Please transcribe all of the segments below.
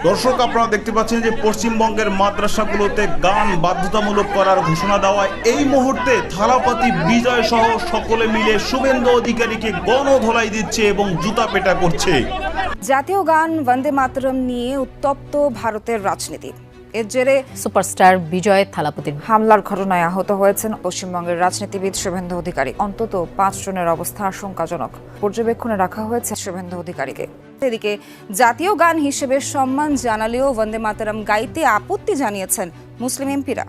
দর্শক, আপনারা দেখতে পাচ্ছেন যে পশ্চিমবঙ্গের মাদ্রাসাগুলোতে গান বাধ্যতামূলক করার ঘোষণা দেওয়ায় এই মুহূর্তে থালাপতি বিজয় সহ সকলে মিলে শুভেন্দু অধিকারীকে গণধোলাই দিচ্ছে এবং জুতা পেটা করছে। জাতীয় গান বন্দে মাতরম নিয়ে উত্তপ্ত ভারতের রাজনীতি। এর জেরে সুপারস্টার বিজয় থালাপতির হামলার ঘটনায় আহত হয়েছেন পশ্চিমবঙ্গের রাজনীতিবিদ শুভেন্দু অধিকারী। অন্তত 5 জনের অবস্থা আশঙ্কাজনক। পর্যবেক্ষণে রাখা হয়েছে শুভেন্দু অধিকারীকে। এদিকে জাতীয় গান হিসেবে সম্মান জানালেও বন্দে মাতরম গাইতে আপত্তি জানিয়েছেন মুসলিম এমপিরা।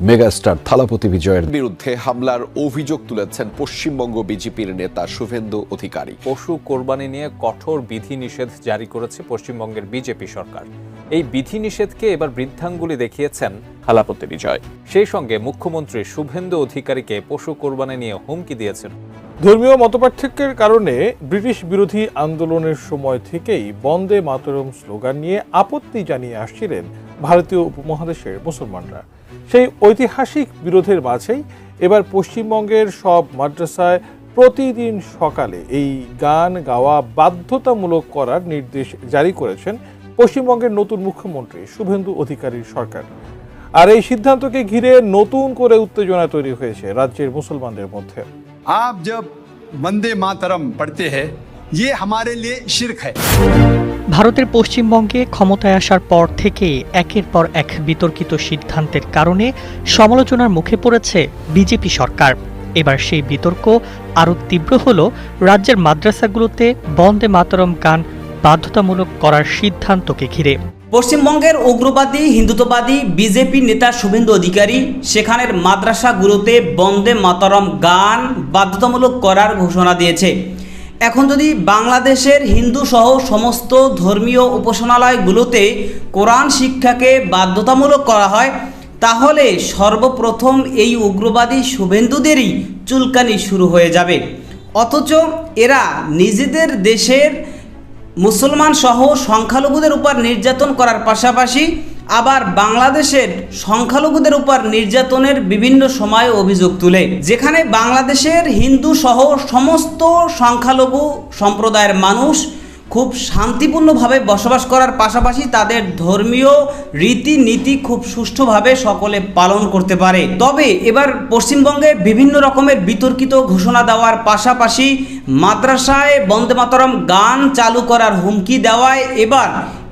মেগাস্টার থালাপতি বিজয়ের বিরুদ্ধে হামলার অভিযোগ তুলেছেন পশ্চিমবঙ্গ বিজেপির নেতা শুভেন্দু অধিকারী। পশু কোরবানি নিয়ে কঠোর বিধিনিষেধ জারি করেছে পশ্চিমবঙ্গের বিজেপি সরকার। এই বিধিনিষেধকে এবার বৃদ্ধাঙ্গুলি দেখিয়েছেন থালাপতি বিজয়। সেই সঙ্গে মুখ্যমন্ত্রী শুভেন্দু অধিকারীকে পশু কোরবানি নিয়ে হুমকি দিয়েছেন। ধর্মীয় মতপার্থক্যের কারণে ব্রিটিশ বিরোধী আন্দোলনের সময় থেকেই বন্দে মাতরম স্লোগান নিয়ে আপত্তি জানিয়ে আসছিলেন ভারতীয় উপমহাদেশের মুসলমানরা। সেই ঐতিহাসিক বিরোধের মাঝেই এবার পশ্চিমবঙ্গের সব মাদ্রাসায় প্রতিদিন সকালে এই গান গাওয়া বাধ্যতামূলক করার নির্দেশ জারি করেছেন পশ্চিমবঙ্গের নতুন মুখ্যমন্ত্রী শুভেন্দু অধিকারীর সরকার। আর এই সিদ্ধান্তকে ঘিরে নতুন করে উত্তেজনা তৈরি হয়েছে রাজ্যের মুসলমানদের মধ্যে। आप जब वंदे मातरम पढ़ते हैं ये हमारे लिए शिर्क है। ভারতের পশ্চিমবঙ্গে ক্ষমতায় আসার পর থেকে একের পর এক বিতর্কিত সিদ্ধান্তের কারণে সমালোচনার মুখে পড়েছে বিজেপি সরকার। এবার সেই বিতর্ক আরও তীব্র হলো রাজ্যের মাদ্রাসাগুলোতে বন্দে মাতরম গান বাধ্যতামূলক করার সিদ্ধান্তকে ঘিরে। পশ্চিমবঙ্গের উগ্রবাদী হিন্দুত্ববাদী বিজেপি নেতা শুভেন্দু অধিকারী সেখানের মাদ্রাসাগুলোতে বন্দে মাতরম গান বাধ্যতামূলক করার ঘোষণা দিয়েছে। এখন যদি বাংলাদেশের হিন্দু সহ সমস্ত ধর্মীয় উপাসনালয়গুলোতে কোরআন শিক্ষাকে বাধ্যতামূলক করা হয়, তাহলে সর্বপ্রথম এই উগ্রবাদী শুভেন্দুদেরই চুলকানি শুরু হয়ে যাবে। অথচ এরা নিজেদের দেশের মুসলমান সহ সংখ্যালঘুদের উপর নির্যাতন করার পাশাপাশি আবার বাংলাদেশের সংখ্যালঘুদের উপর নির্যাতনের বিভিন্ন সময় অভিযোগ তুলে, যেখানে বাংলাদেশের হিন্দু সহ সমস্ত সংখ্যালঘু সম্প্রদায়ের মানুষ খুব শান্তিপূর্ণভাবে বসবাস করার পাশাপাশি তাদের ধর্মীয় রীতিনীতি খুব সুষ্ঠুভাবে সকলে পালন করতে পারে। তবে এবার পশ্চিমবঙ্গে বিভিন্ন রকমের বিতর্কিত ঘোষণা দেওয়ার পাশাপাশি মাদ্রাসায় বন্দে মাতরম গান চালু করার হুমকি দেওয়ায় এবার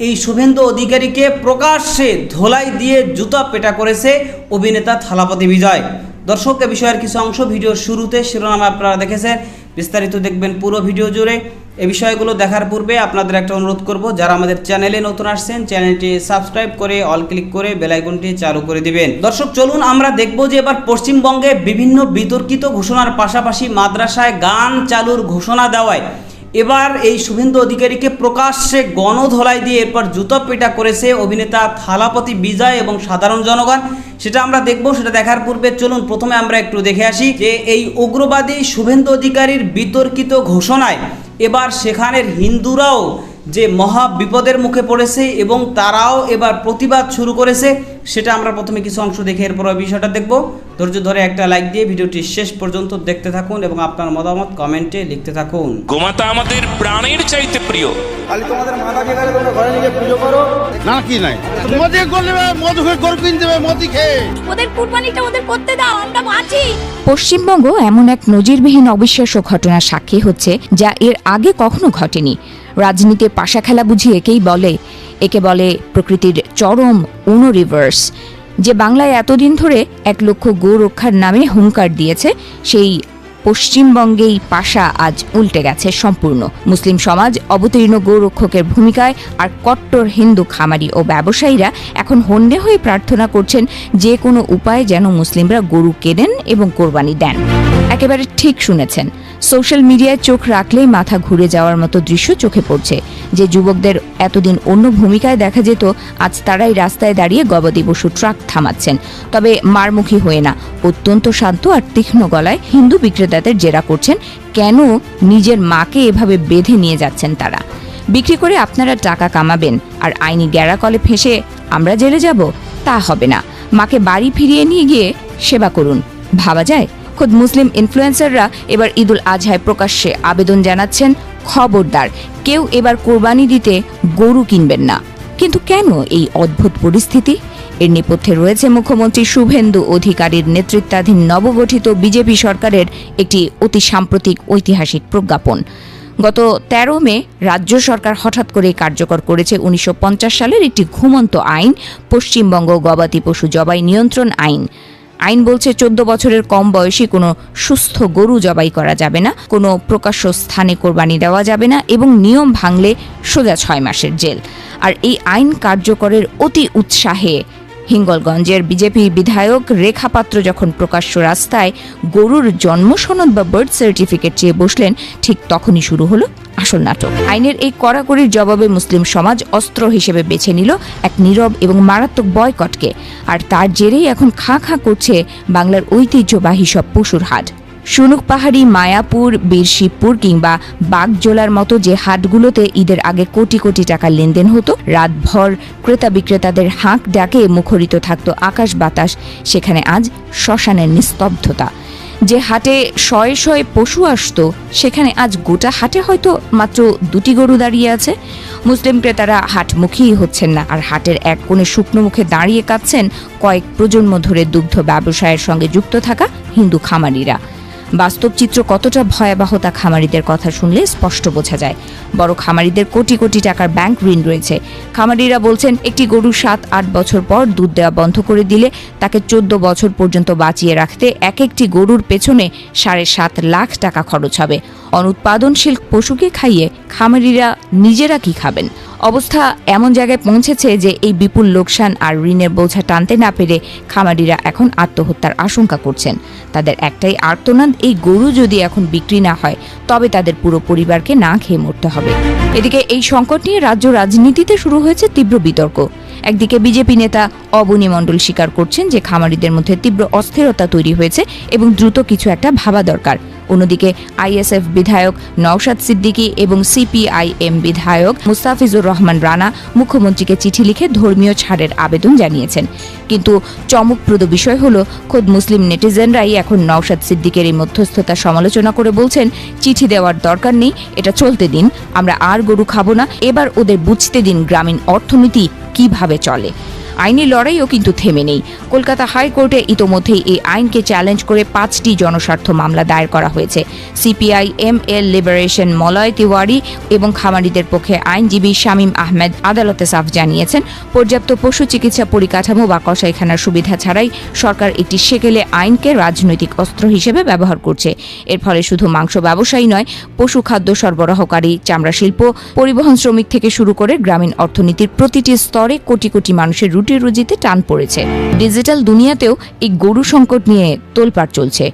এই শুভেন্দু অধিকারীকে প্রকাশ্যে ধোলাই দিয়ে জুতা পেটা করেছে অভিনেতা থালাপতি বিজয়। দর্শক, এ বিষয়ের কিছু অংশ ভিডিওর শুরুতে শিরোনামে আপনারা দেখেছেন, বিস্তারিত দেখবেন পুরো ভিডিও জুড়ে। এই বিষয়গুলো দেখার পূর্বে আপনাদের একটা অনুরোধ করব, যারা আমাদের চ্যানেলে নতুন আসছেন চ্যানেলটি সাবস্ক্রাইব করে অল ক্লিক করে বেল আইকনটি চালু করে দিবেন। দর্শক, চলুন আমরা দেখব যে এবার পশ্চিমবঙ্গে বিভিন্ন বিতর্কিত ঘোষণার পাশাপাশি মাদ্রাসায় গান চালুর ঘোষণা দেওয়ায় এবার এই শুভেন্দু অধিকারীকে প্রকাশ্যে গণধোলাই দিয়ে এরপর জুতা পেটা করেছে অভিনেতা থালাপতি বিজয় এবং সাধারণ জনগণ। সেটা আমরা দেখব। সেটা দেখার পূর্বে চলুন প্রথমে আমরা একটু দেখে আসি যে এই উগ্রবাদী শুভেন্দু অধিকারীর বিতর্কিত ঘোষণায় এবার সেখানের হিন্দুরাও যে মহা বিপদের মুখে পড়েছে এবং তারাও এবার প্রতিবাদ শুরু করেছে, সেটা আমরা প্রথমে কিছু অংশ দেখে এরপর বিষয়টা দেখব। ধৈর্য ধরে একটা লাইক দিয়ে ভিডিওটি শেষ পর্যন্ত দেখতে থাকুন এবং আপনার মতামত কমেন্টে লিখতে থাকুন। গোমাতা আমাদের প্রাণের চাইতে প্রিয়। খালি তোমাদের মাতাকে গেলে তোমরা ঘরে নিয়ে পুজো করো না, কি নাই মদ করলে মদ হয়ে গরু কিনতে হবে, মদ খেয়ে ওদের কুরবানিটা ওদের করতে দাও, আমরা বাঁচি। পশ্চিমবঙ্গ এমন এক নজিরবিহীন অবিশ্বাস্য ঘটনার সাক্ষী হচ্ছে, যা এর আগে কখনো ঘটেনি। রাজনীতির পাশা খেলা বুঝি একে বলে প্রকৃতির চরম উনো রিভার্স। যে বাংলায় এতদিন ধরে 1 লক্ষ গো রক্ষার নামে হুঙ্কার দিয়েছে, সেই পশ্চিমবঙ্গেই পাশা আজ উল্টে গেছে সম্পূর্ণ। মুসলিম সমাজ অবতীর্ণ গোরক্ষকের ভূমিকায়, আর কট্টর হিন্দু খামারি ও ব্যবসায়ীরা এখন হন্যে হয়ে প্রার্থনা করছেন যে কোনো উপায়ে যেন মুসলিমরা গরু কেনেন এবং কোরবানি দেন। একেবারে ঠিক শুনেছেন, সোশ্যাল মিডিয়ায় চোখ রাখলেই মাথা ঘুরে যাওয়ার মতো দৃশ্য চোখে পড়ছে। যে যুবকদের এতদিন অন্য ভূমিকায় দেখা যেত, আজ তারাই রাস্তায় দাঁড়িয়ে গবাদি পশু ট্রাক থামাচ্ছেন। তবে মারমুখী হয়ে না, অত্যন্ত শান্ত আর তীক্ষ্ণ গলায় হিন্দু বিক্রেতাদের জেরা করছেন কেন নিজের মাকে এভাবে বেঁধে নিয়ে যাচ্ছেন তারা। বিক্রি করে আপনারা টাকা কামাবেন আর আইনি গ্যারাকলে ফেঁসে আমরা জেলে যাব, তা হবে না। মাকে বাড়ি ফিরিয়ে নিয়ে গিয়ে সেবা করুন, ভাবা যায়? খোদ মুসলিম ইনফ্লুয়েন্সাররা এবার ঈদুল আজহায় প্রকাশ্যে আবেদন জানাচ্ছেন, খবরদার কেউ এবার কোরবানি দিতে গরু কিনবেন না। কিন্তু কেন এই অদ্ভুত পরিস্থিতি? এর নেপথ্যে রয়েছে মুখ্যমন্ত্রী শুভেন্দু অধিকারীর নেতৃত্বাধীন নবগঠিত বিজেপি সরকারের একটি অতি সাম্প্রতিক ঐতিহাসিক প্রজ্ঞাপন। গত 13 মে রাজ্য সরকার হঠাৎ করে কার্যকর করেছে 1950 সালের একটি ঘুমন্ত আইন, পশ্চিমবঙ্গ গবাদি পশু জবাই নিয়ন্ত্রণ আইন। আইন বলছে 14 বছরের কম বয়সী কোনো সুস্থ গরু জবাই করা যাবে না, কোনো প্রকাশ্য স্থানে কোরবানি দেওয়া যাবে না এবং নিয়ম ভাঙলে সোজা 6 মাসের জেল। আর এই আইন কার্যকরের অতি উৎসাহে হিঙ্গলগঞ্জের বিজেপি বিধায়ক রেখা পাত্র যখন প্রকাশ্য রাস্তায় গরুর জন্ম সনদ বা বার্থ সার্টিফিকেট চেয়ে বসলেন, ঠিক তখনই শুরু হলো আসল নাটক। আইনের এই কড়াকড়ির জবাবে মুসলিম সমাজ অস্ত্র হিসেবে বেছে নিল এক নীরব এবং মারাত্মক বয়কটকে। আর তার জেরেই এখন খাঁ খাঁ করছে বাংলার ঐতিহ্যবাহী সব পশুর হাট। শুনুক পাহাড়ি, মায়াপুর, বীরশিবপুর কিংবা বাগজোলার মতো যে হাটগুলোতে ঈদের আগে কোটি কোটি টাকার লেনদেন হতো, রাতভর ক্রেতা বিক্রেতাদের হাঁক ডাকে মুখরিত থাকত আকাশ বাতাস, সেখানে আজ শ্মশানের নিস্তব্ধতা। যে হাটে শয়ে শয়ে পশু আসতো, সেখানে আজ গোটা হাটে হয়তো মাত্র 2টি গরু দাঁড়িয়ে আছে। মুসলিম ক্রেতারা হাটমুখীই হচ্ছেন না, আর হাটের এক কোণে শুকনো মুখে দাঁড়িয়ে কাঁদছেন কয়েক প্রজন্ম ধরে দুগ্ধ ব্যবসায়ের সঙ্গে যুক্ত থাকা হিন্দু খামারিরা। বাস্তব চিত্র কতটা ভয়াবহ তা খামারিদের কথা শুনলে স্পষ্ট বোঝা যায়। বড় খামারিদের কোটি কোটি টাকার ব্যাংক ঋণ রয়েছে। খামারিরা বলছেন, একটি গরু 7-8 বছর পর দুধ দেওয়া বন্ধ করে দিলে তাকে 14 বছর পর্যন্ত বাঁচিয়ে রাখতে এক একটি গরুর পেছনে 7.5 লাখ টাকা খরচ হবে। অনুৎপাদনশীল পশুকে খাইয়ে খামারিরা নিজেরা কি খাবেন? অবস্থা এমন জায়গায় পৌঁছেছে যে এই বিপুল লোকসান আর ঋণের বোঝা টানতে না পেরে খামারিরা এখন আত্মহত্যার আশঙ্কা করছেন। তাদের একটাই আর্তনাদ, এই গরু যদি এখন বিক্রি না হয় তবে তাদের পুরো পরিবারকে না খেয়ে মরতে হবে। এদিকে এই সংকট নিয়ে রাজ্য রাজনীতিতে শুরু হয়েছে তীব্র বিতর্ক। একদিকে বিজেপি নেতা অবনী মণ্ডল স্বীকার করছেন যে খামারিদের মধ্যে তীব্র অস্থিরতা তৈরি হয়েছে এবং দ্রুত কিছু একটা ভাবা দরকার। অন্যদিকে আইএসএফ বিধায়ক নওশাদ সিদ্দিকী এবং সিপিআইএম বিধায়ক মুস্তাফিজুর রহমান রানা মুখ্যমন্ত্রীকে চিঠি লিখে ধর্মীয় ছাড়ের আবেদন জানিয়েছেন। কিন্তু চমকপ্রদ বিষয় হলো, খোদ মুসলিম নেটিজেনরাই এখন নওশাদ সিদ্দিকের এই মধ্যস্থতা সমালোচনা করে বলছেন, চিঠি দেওয়ার দরকার নেই, এটা চলতে দিন, আমরা আর গরু খাবো না, এবার ওদের বুঝতে দিন গ্রামীণ অর্থনীতি কিভাবে চলে। আইনি লড়াইও কিন্তু থেমে নেই। কলকাতা হাইকোর্টে ইতোমধ্যেই এই আইনকে চ্যালেঞ্জ করে 5টি জনস্বার্থ মামলা দায়ের করা হয়েছে। সিপিআইএম-এর লিবারেশন মলয় তিওয়ারি এবং খামারিদের পক্ষে আইনজীবী শামীম আহমেদ আদালতে সাফ জানিয়েছেন, পর্যাপ্ত পশু চিকিৎসা পরিকাঠামো বা কসাইখানার সুবিধা ছাড়াই সরকার একটি সেকেলে আইনকে রাজনৈতিক অস্ত্র হিসেবে ব্যবহার করছে। এর ফলে শুধু মাংস ব্যবসায়ী নয়, পশু খাদ্য সরবরাহকারী, চামড়া শিল্প, পরিবহন শ্রমিক থেকে শুরু করে গ্রামীণ অর্থনীতির প্রতিটি স্তরে কোটি কোটি মানুষের রুটি রুজিতে টান পড়েছে। ডিজিটাল দুনিয়াতেও এই গরু সংকট নিয়ে তোলপাড় চলছে।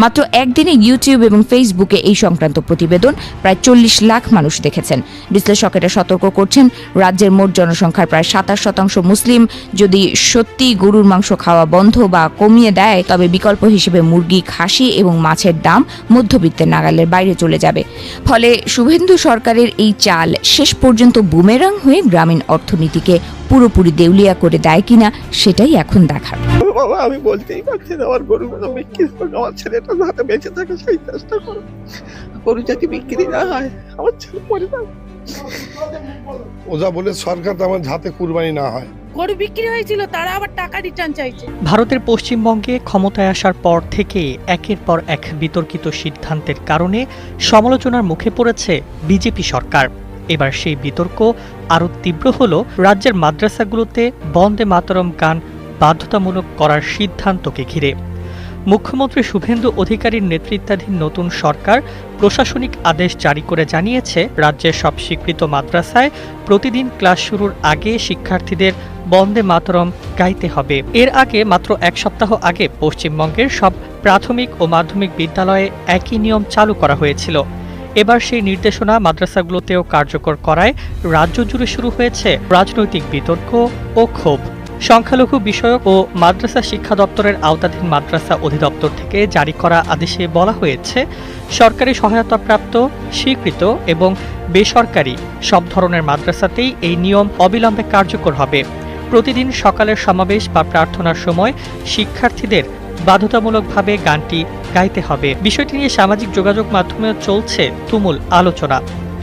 মাত্র একদিনে ইউটিউব এবং ফেসবুকে এই সংক্রান্ত প্রতিবেদন প্রায় 40 লাখ মানুষ দেখেছেন। বিশ্লেষকেরা সতর্ক করছেন, রাজ্যের মোট জনসংখ্যার প্রায় 27% মুসলিম। যদি সত্যি গরুর মাংস খাওয়া বন্ধ বা কমিয়ে দেয়, তবে বিকল্প হিসেবে মুরগি, খাসি এবং মাছের দাম মধ্যবিত্তের নাগালের বাইরে চলে যাবে। ফলে শুভেন্দু সরকারের এই চাল শেষ পর্যন্ত বুমেরাং হয়ে গ্রামীণ অর্থনীতিকে পুরোপুরি দেউলিয়া করে দেয় কিনা সেটাই এখন দেখার। বাবা, আমি বলতেই পারছি না, আমার গরুগুলো বিক্রি করো, আমার ছেলেটা যাতে বেঁচে থাকে সেই চেষ্টা করো। গরু যদি বিক্রি না হয় আমার ছেলে মরে যাবে। ওজা বলে সরকার তো আমার হাতে কুরবানি না হয়। গরু বিক্রি হয়েছিল, তারা আবার টাকা রিটার্ন চাইছে। ভারতের পশ্চিমবঙ্গে ক্ষমতায় আসার পর থেকে একের পর এক বিতর্কিত সিদ্ধান্তের কারণে সমালোচনার মুখে পড়েছে বিজেপি সরকার। এবার সেই বিতর্ক আরও তীব্র হলো রাজ্যের মাদ্রাসাগুলোতে বন্দে মাতরম গান বাধ্যতামূলক করার সিদ্ধান্তকে ঘিরে। মুখ্যমন্ত্রী শুভেন্দু অধিকারীর নেতৃত্বাধীন নতুন সরকার প্রশাসনিক আদেশ জারি করে জানিয়েছে, রাজ্যের সব স্বীকৃত মাদ্রাসায় প্রতিদিন ক্লাস শুরুর আগে শিক্ষার্থীদের বন্দে মাতরম গাইতে হবে। এর আগে মাত্র 1 সপ্তাহ আগে পশ্চিমবঙ্গের সব প্রাথমিক ও মাধ্যমিক বিদ্যালয়ে একই নিয়ম চালু করা হয়েছিল। এবার সেই নির্দেশনা মাদ্রাসাগুলোতেও কার্যকর করায় রাজ্য জুড়ে শুরু হয়েছে রাজনৈতিক বিতর্ক ও ক্ষোভ। সংখ্যালঘু বিষয়ক ও মাদ্রাসা শিক্ষা দপ্তরের আওতাধীন মাদ্রাসা অধিদপ্তর থেকে জারি করা আদেশে বলা হয়েছে, সরকারি সহায়তাপ্রাপ্ত, স্বীকৃত এবং বেসরকারি সব ধরনের মাদ্রাসাতেই এই নিয়ম অবিলম্বে কার্যকর হবে। প্রতিদিন সকালের সমাবেশ বা প্রার্থনার সময় শিক্ষার্থীদের বাধ্যতামূলকভাবে গানটি গাইতে হবে। বিষয়টি নিয়ে সামাজিক যোগাযোগ মাধ্যমে চলছে তুমুল আলোচনা।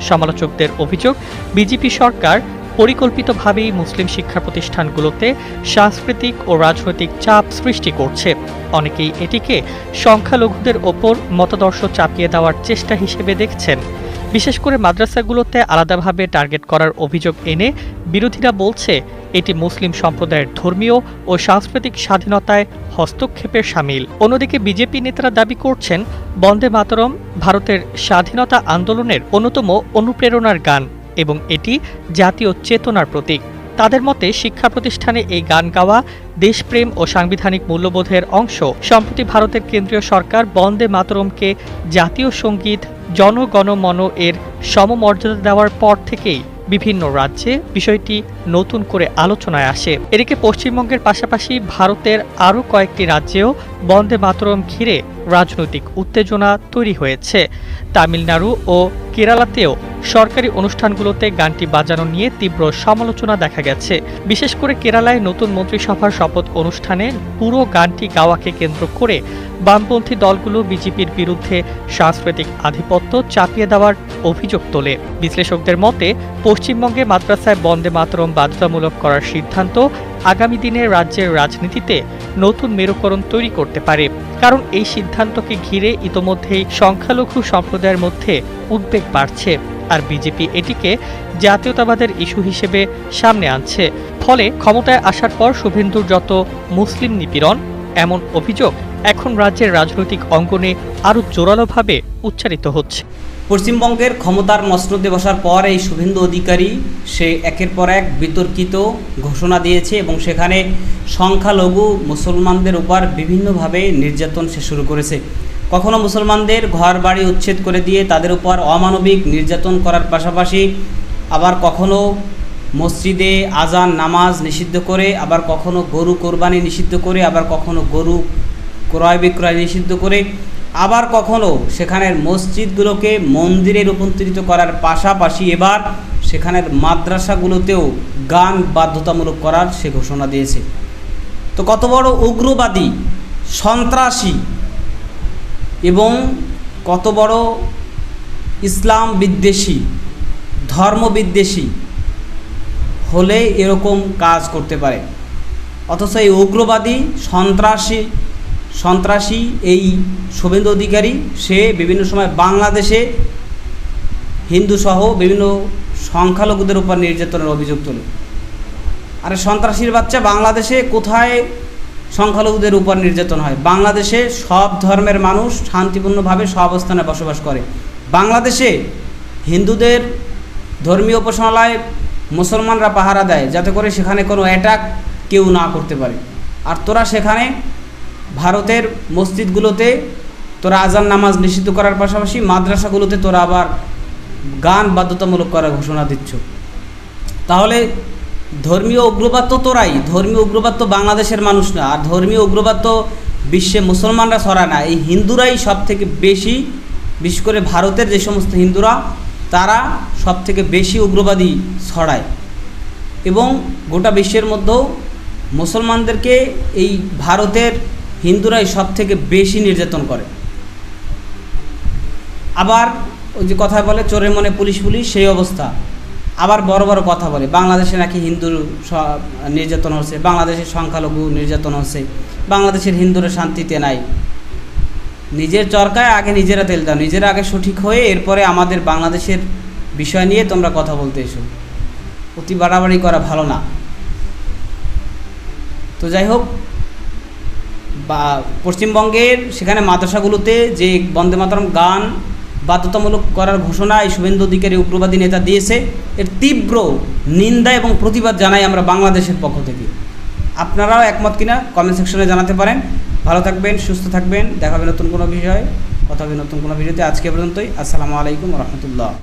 সমালোচকদের অভিযোগ, বিজেপি সরকার পরিকল্পিতভাবেই মুসলিম শিক্ষা প্রতিষ্ঠানগুলোতে সাংস্কৃতিক ও রাজনৈতিক চাপ সৃষ্টি করছে। অনেকেই এটিকে সংখ্যালঘুদের ওপর মতাদর্শ চাপিয়ে দেওয়ার চেষ্টা হিসেবে দেখছেন। বিশেষ করে মাদ্রাসাগুলোতে আলাদাভাবে টার্গেট করার অভিযোগ এনে বিরোধীরা বলছে এটি মুসলিম সম্প্রদায়ের ধর্মীয় ও সাংস্কৃতিক স্বাধীনতায় হস্তক্ষেপের শামিল। অন্যদিকে বিজেপি নেতারা দাবি করছেন বন্দে মাতরম ভারতের স্বাধীনতা আন্দোলনের অন্যতম অনুপ্রেরণার গান এবং এটি জাতীয় চেতনার প্রতীক। তাদের মতে শিক্ষা প্রতিষ্ঠানে এই গান গাওয়া দেশপ্রেম ও সাংবিধানিক মূল্যবোধের অংশ। সম্প্রতি ভারতের কেন্দ্রীয় সরকার বন্দে মাতরমকে জাতীয় সঙ্গীত জনগণমন এর সমমর্যাদা দেওয়ার পর থেকেই বিভিন্ন রাজ্যে বিষয়টি নতুন করে আলোচনায় আসে। এদিকে পশ্চিমবঙ্গের পাশাপাশি ভারতের আরও কয়েকটি রাজ্যেও বন্দে মাতরম ঘিরে রাজনৈতিক উত্তেজনা তৈরি হয়েছে। তামিলনাড়ু ও কেরালাতেও সরকারি অনুষ্ঠানগুলোতে গানটি বাজানো নিয়ে তীব্র সমালোচনা দেখা গেছে। বিশেষ করে কেরালায় নতুন মন্ত্রিসভার শপথ অনুষ্ঠানে পুরো গানটি গাওয়াকে কেন্দ্র করে বামপন্থী দলগুলো বিজেপির বিরুদ্ধে সাংস্কৃতিক আধিপত্য চাপিয়ে দেওয়ার অভিযোগ তোলে। বিশ্লেষকদের মতে পশ্চিমবঙ্গে মাদ্রাসায় বন্দে মাতরম বাধ্যতামূলক করার সিদ্ধান্ত আগামী দিনে রাজ্যের রাজনীতিতে নতুন মেরুকরণ তৈরি করতে পারে, কারণ এই সিদ্ধান্তকে ঘিরে ইতোমধ্যেই সংখ্যালঘু সম্প্রদায়ের মধ্যে উদ্বেগ বাড়ছে, আর বিজেপি এটিকে জাতীয়তাবাদের ইস্যু হিসেবে সামনে আনছে। ফলে ক্ষমতায় আসার পর শুভেন্দুর যত মুসলিম নিপীড়ন, এমন অভিযোগ এখন রাজ্যের রাজনৈতিক অঙ্গনে আরও জোরালোভাবে উচ্চারিত হচ্ছে। পশ্চিমবঙ্গের ক্ষমতার মসনদে বসার পর এই শুভেন্দু অধিকারী সে একের পর এক বিতর্কিত ঘোষণা দিয়েছে এবং সেখানে সংখ্যালঘু মুসলমানদের উপর বিভিন্নভাবে নির্যাতন সে শুরু করেছে। কখনো মুসলমানদের ঘর বাড়ি উচ্ছেদ করে দিয়ে তাদের উপর অমানবিক নির্যাতন করার পাশাপাশি আবার কখনো মসজিদে আজান নামাজ নিষিদ্ধ করে, আবার কখনো গরু কোরবানি নিষিদ্ধ করে, আবার কখনো গরু ক্রয় বিক্রয় নিষিদ্ধ করে, আবার কখনো সেখানের মসজিদগুলোকে মন্দিরে রূপান্তরিত করার পাশাপাশি এবার সেখানের মাদ্রাসাগুলোতেও গান বাধ্যতামূলক করার সে ঘোষণা দিয়েছে। তো কত বড় উগ্রবাদী, সন্ত্রাসী এবং কত বড় ইসলাম বিদ্বেষী, ধর্ম বিদ্বেষী হলে এরকম কাজ করতে পারে। অথচ এই উগ্রবাদী সন্ত্রাসী এই শুভেন্দু অধিকারী সে বিভিন্ন সময় বাংলাদেশে হিন্দু সহ বিভিন্ন সংখ্যালঘুদের উপর নির্যাতনের অভিযোগ তোলে। আর সন্ত্রাসীর বাচ্চা, বাংলাদেশে কোথায় সংখ্যালঘুদের উপর নির্যাতন হয়? বাংলাদেশে সব ধর্মের মানুষ শান্তিপূর্ণভাবে সহাবস্থানে বসবাস করে। বাংলাদেশে হিন্দুদের ধর্মীয় উপাসনালয় মুসলমানরা পাহারা দেয় যাতে করে সেখানে কোনো অ্যাটাক কেউ না করতে পারে। আর তোরা সেখানে ভারতের মসজিদগুলোতে তোরা আজান নামাজ নিষিদ্ধ করার পাশাপাশি মাদ্রাসাগুলোতে তোরা আবার গান বাধ্যতামূলক করার ঘোষণা দিচ্ছ। তাহলে ধর্মীয় উগ্রবাদ তো তোরাই, ধর্মীয় উগ্রবাদ তো বাংলাদেশের মানুষ না, আর ধর্মীয় উগ্রবাদ তো বিশ্বে মুসলমানরা ছড়ায় না, এই হিন্দুরাই সব থেকে বেশি, বিশেষ করে ভারতের যে সমস্ত হিন্দুরা তারা সব থেকে বেশি উগ্রবাদী ছড়ায় এবং গোটা বিশ্বের মধ্যেও মুসলমানদেরকে এই ভারতের হিন্দুরাই সব থেকে বেশি নির্যাতন করে। আবার ওই যে কথা বলে চোরের মনে পুলিশ পুলিশ, সেই অবস্থা। আবার বড় বড় কথা বলে বাংলাদেশে নাকি হিন্দুর নির্যাতন হচ্ছে, বাংলাদেশের সংখ্যালঘু নির্যাতন হচ্ছে, বাংলাদেশের হিন্দুরা শান্তিতে নাই। নিজের চরকায় আগে নিজেরা তেল দাও, নিজেরা আগে সঠিক হয়ে এরপরে আমাদের বাংলাদেশের বিষয় নিয়ে তোমরা কথা বলতে এসো। অতি বাড়াবাড়ি করা ভালো না। তো যাই হোক, বা পশ্চিমবঙ্গের সেখানে মাদ্রাসাগুলোতে যে বন্দে মাতরম গান বাধ্যতামূলক করার ঘোষণা এই শুভেন্দু অধিকারী উগ্রবাদী নেতা দিয়েছে, এর তীব্র নিন্দা এবং প্রতিবাদ জানাই আমরা বাংলাদেশের পক্ষ থেকে। আপনারাও একমত কিনা কমেন্ট সেকশনে জানাতে পারেন। ভালো থাকবেন, সুস্থ থাকবেন, দেখা হবে নতুন কোনো বিষয়ে, কথা হবে নতুন কোনো ভিডিওতে। আজকে পর্যন্তই। আসসালামু আলাইকুম রহমতুল্লাহ।